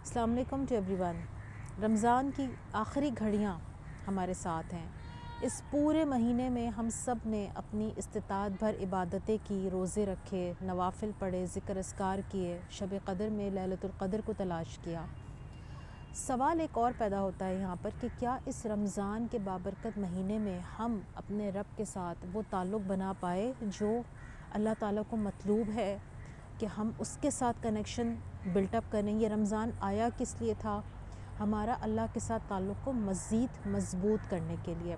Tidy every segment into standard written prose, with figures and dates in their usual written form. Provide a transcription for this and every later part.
السلام علیکم to every one. رمضان کی آخری گھڑیاں ہمارے ساتھ ہیں۔ اس پورے مہینے میں ہم سب نے اپنی استطاعت بھر عبادتیں کی، روزے رکھے، نوافل پڑھے، ذکر اذکار کیے، شب قدر میں لیلۃ القدر کو تلاش کیا۔ سوال ایک اور پیدا ہوتا ہے یہاں پر کہ کیا اس رمضان کے بابرکت مہینے میں ہم اپنے رب کے ساتھ وہ تعلق بنا پائے جو اللہ تعالیٰ کو مطلوب ہے کہ ہم اس کے ساتھ کنیکشن بلٹ اپ کریں۔ یہ رمضان آیا کس لیے تھا؟ ہمارا اللہ کے ساتھ تعلق کو مزید مضبوط کرنے کے لیے۔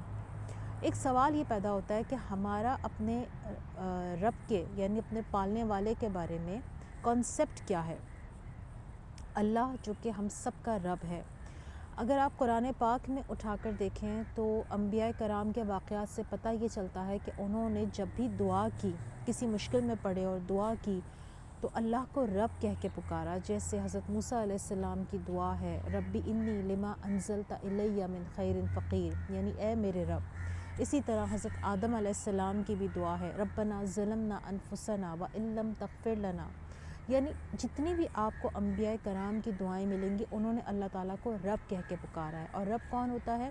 ایک سوال یہ پیدا ہوتا ہے کہ ہمارا اپنے رب کے یعنی اپنے پالنے والے کے بارے میں کانسیپٹ کیا ہے؟ اللہ جو کہ ہم سب کا رب ہے۔ اگر آپ قرآن پاک میں اٹھا کر دیکھیں تو انبیاء کرام کے واقعات سے پتہ یہ چلتا ہے کہ انہوں نے جب بھی دعا کی، کسی مشکل میں پڑے اور دعا کی تو اللہ کو رب کہہ کے پکارا۔ جیسے حضرت موسیٰ علیہ السلام کی دعا ہے، ربی انی لما انزلت الی من خیر فقیر، یعنی اے میرے رب۔ اسی طرح حضرت آدم علیہ السلام کی بھی دعا ہے، ربنا ظلمنا انفسنا وان لم تغفر لنا۔ یعنی جتنی بھی آپ کو انبیاء کرام کی دعائیں ملیں گی انہوں نے اللہ تعالیٰ کو رب کہہ کے پکارا ہے۔ اور رب کون ہوتا ہے؟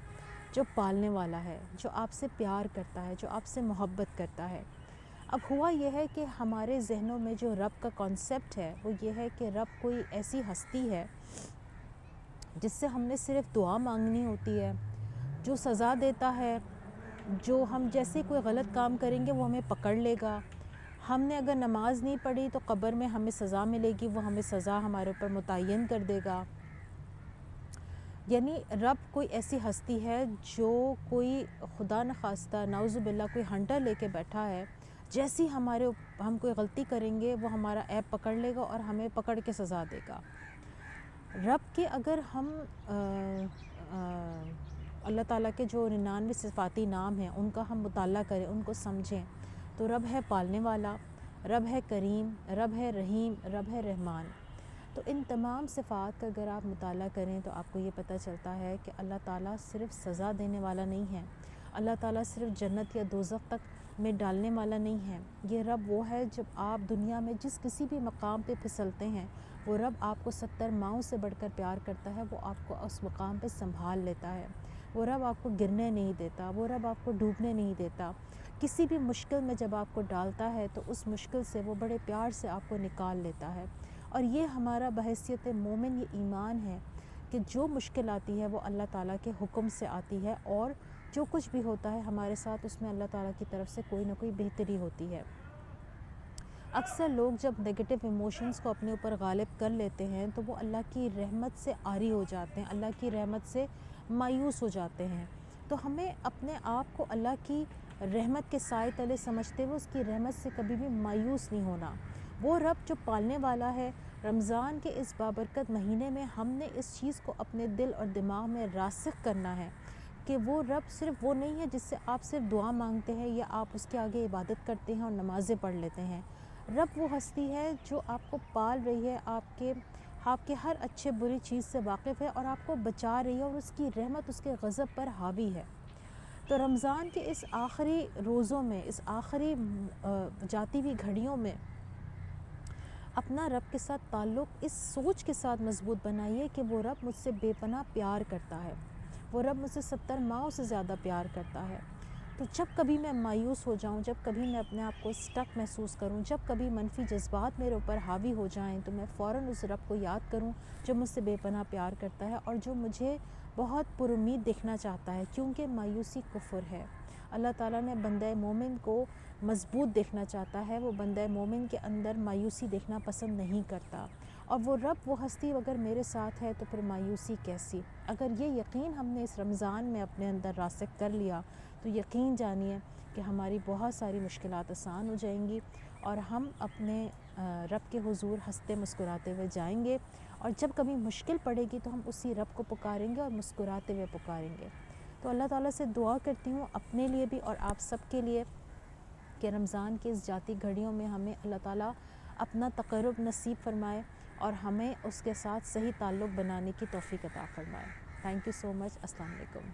جو پالنے والا ہے، جو آپ سے پیار کرتا ہے، جو آپ سے محبت کرتا ہے۔ اب ہوا یہ ہے کہ ہمارے ذہنوں میں جو رب کا کانسیپٹ ہے وہ یہ ہے کہ رب کوئی ایسی ہستی ہے جس سے ہم نے صرف دعا مانگنی ہوتی ہے، جو سزا دیتا ہے، جو ہم جیسے کوئی غلط کام کریں گے وہ ہمیں پکڑ لے گا۔ ہم نے اگر نماز نہیں پڑھی تو قبر میں ہمیں سزا ملے گی، وہ ہمیں سزا ہمارے اوپر متعین کر دے گا۔ یعنی رب کوئی ایسی ہستی ہے جو کوئی خدا نخواستہ نعوذ باللہ کوئی ہنٹر لے کے بیٹھا ہے، جیسی ہم کوئی غلطی کریں گے وہ ہمارا عیب پکڑ لے گا اور ہمیں پکڑ کے سزا دے گا۔ رب کے اگر ہم اللہ تعالیٰ کے جو 99 صفاتی نام ہیں ان کا ہم مطالعہ کریں، ان کو سمجھیں تو رب ہے پالنے والا، رب ہے کریم، رب ہے رحیم، رب ہے رحمان۔ تو ان تمام صفات کا اگر آپ مطالعہ کریں تو آپ کو یہ پتہ چلتا ہے کہ اللہ تعالیٰ صرف سزا دینے والا نہیں ہے، اللہ تعالیٰ صرف جنت یا دوزخ تک میں ڈالنے والا نہیں ہے۔ یہ رب وہ ہے جب آپ دنیا میں جس کسی بھی مقام پہ پھسلتے ہیں وہ رب آپ کو 70 ماؤں سے بڑھ کر پیار کرتا ہے، وہ آپ کو اس مقام پہ سنبھال لیتا ہے، وہ رب آپ کو گرنے نہیں دیتا، وہ رب آپ کو ڈوبنے نہیں دیتا۔ کسی بھی مشکل میں جب آپ کو ڈالتا ہے تو اس مشکل سے وہ بڑے پیار سے آپ کو نکال لیتا ہے۔ اور یہ ہمارا بحیثیت مومن یہ ایمان ہے کہ جو مشکل آتی ہے وہ اللہ تعالیٰ کے حکم سے آتی ہے، اور جو کچھ بھی ہوتا ہے ہمارے ساتھ اس میں اللہ تعالیٰ کی طرف سے کوئی نہ کوئی بہتری ہوتی ہے۔ اکثر لوگ جب نگیٹو ایموشنز کو اپنے اوپر غالب کر لیتے ہیں تو وہ اللہ کی رحمت سے عاری ہو جاتے ہیں، اللہ کی رحمت سے مایوس ہو جاتے ہیں۔ تو ہمیں اپنے آپ کو اللہ کی رحمت کے سائے تلے سمجھتے ہوئے اس کی رحمت سے کبھی بھی مایوس نہیں ہونا۔ وہ رب جو پالنے والا ہے، رمضان کے اس بابرکت مہینے میں ہم نے اس چیز کو اپنے دل اور دماغ میں راسخ کرنا ہے کہ وہ رب صرف وہ نہیں ہے جس سے آپ صرف دعا مانگتے ہیں یا آپ اس کے آگے عبادت کرتے ہیں اور نمازیں پڑھ لیتے ہیں۔ رب وہ ہستی ہے جو آپ کو پال رہی ہے، آپ کے ہر اچھے بری چیز سے واقف ہے اور آپ کو بچا رہی ہے، اور اس کی رحمت اس کے غضب پر حاوی ہے۔ تو رمضان کے اس آخری روزوں میں، اس آخری جاتی ہوئی گھڑیوں میں اپنا رب کے ساتھ تعلق اس سوچ کے ساتھ مضبوط بنائیے کہ وہ رب مجھ سے بے پناہ پیار کرتا ہے، وہ رب مجھ سے 70 ماؤں سے زیادہ پیار کرتا ہے۔ تو جب کبھی میں مایوس ہو جاؤں، جب کبھی میں اپنے آپ کو اسٹک محسوس کروں، جب کبھی منفی جذبات میرے اوپر حاوی ہو جائیں تو میں فوراً اس رب کو یاد کروں جو مجھ سے بے پناہ پیار کرتا ہے اور جو مجھے بہت پر امید دیکھنا چاہتا ہے، کیونکہ مایوسی کفر ہے۔ اللہ تعالیٰ نے بندہ مومن کو مضبوط دیکھنا چاہتا ہے، وہ بندہ مومن کے اندر مایوسی دیکھنا پسند نہیں کرتا۔ اور وہ رب وہ ہستی اگر میرے ساتھ ہے تو پھر مایوسی کیسی؟ اگر یہ یقین ہم نے اس رمضان میں اپنے اندر راسخ کر لیا تو یقین جانیے کہ ہماری بہت ساری مشکلات آسان ہو جائیں گی اور ہم اپنے رب کے حضور ہنستے مسکراتے ہوئے جائیں گے، اور جب کبھی مشکل پڑے گی تو ہم اسی رب کو پکاریں گے اور مسکراتے ہوئے پکاریں گے۔ تو اللہ تعالیٰ سے دعا کرتی ہوں اپنے لیے بھی اور آپ سب کے لیے کہ رمضان کی اس جاتی گھڑیوں میں ہمیں اللہ تعالیٰ اپنا تقرب نصیب فرمائے اور ہمیں اس کے ساتھ صحیح تعلق بنانے کی توفیق عطا فرمائے۔ تھینک یو سو مچ۔ السلام علیکم۔